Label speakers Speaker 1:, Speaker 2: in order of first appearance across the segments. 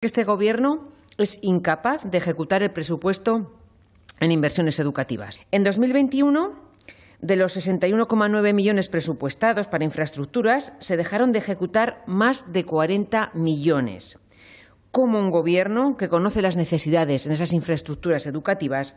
Speaker 1: Este Gobierno es incapaz de ejecutar el presupuesto en inversiones educativas. En 2021, de los 61,9 millones presupuestados para infraestructuras, se dejaron de ejecutar más de 40 millones. ¿Cómo un Gobierno que conoce las necesidades en esas infraestructuras educativas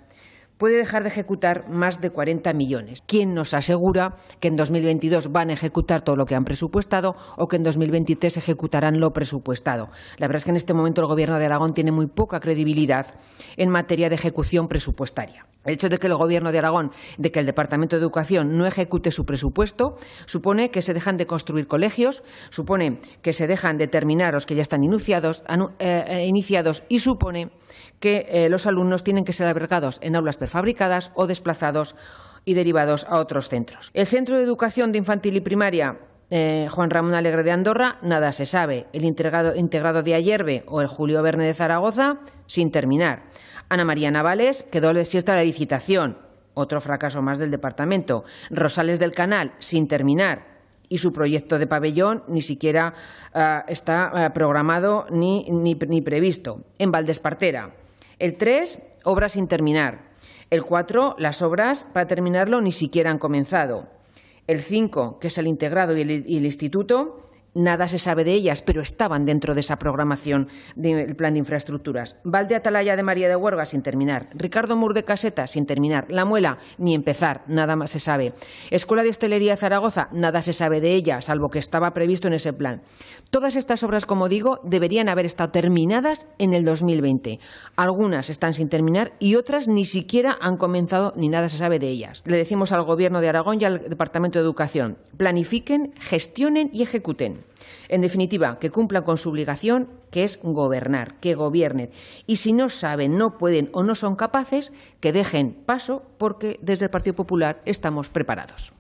Speaker 1: puede dejar de ejecutar más de 40 millones? ¿Quién nos asegura que en 2022 van a ejecutar todo lo que han presupuestado o que en 2023 ejecutarán lo presupuestado? La verdad es que en este momento el Gobierno de Aragón tiene muy poca credibilidad en materia de ejecución presupuestaria. El hecho de que el Gobierno de Aragón, de que el Departamento de Educación no ejecute su presupuesto, supone que se dejan de construir colegios, supone que se dejan de terminar los que ya están iniciados y supone que los alumnos tienen que ser albergados en aulas prefabricadas o desplazados y derivados a otros centros. El Centro de Educación de Infantil y Primaria Juan Ramón Alegre de Andorra, nada se sabe. El integrado de Ayerbe o el Julio Verne de Zaragoza, sin terminar. Ana María Navales quedó desierta la licitación, otro fracaso más del departamento. Rosales del Canal, sin terminar. Y su proyecto de pabellón ni siquiera está programado ni previsto. En Valdespartera, el 3, obras sin terminar. El 4, las obras para terminarlo ni siquiera han comenzado. El 5, que es el integrado y el instituto, nada se sabe de ellas, pero estaban dentro de esa programación del plan de infraestructuras. Valde Atalaya de María de Huerga, sin terminar. Ricardo Mur de Caseta, sin terminar. La Muela, ni empezar, nada más se sabe. Escuela de Hostelería de Zaragoza, nada se sabe de ella, salvo que estaba previsto en ese plan. Todas estas obras, como digo, deberían haber estado terminadas en el 2020. Algunas están sin terminar y otras ni siquiera han comenzado ni nada se sabe de ellas. Le decimos al Gobierno de Aragón y al Departamento de Educación: planifiquen, gestionen y ejecuten. En definitiva, que cumplan con su obligación, que es gobernar, que gobiernen. Y si no saben, no pueden o no son capaces, que dejen paso, porque desde el Partido Popular estamos preparados.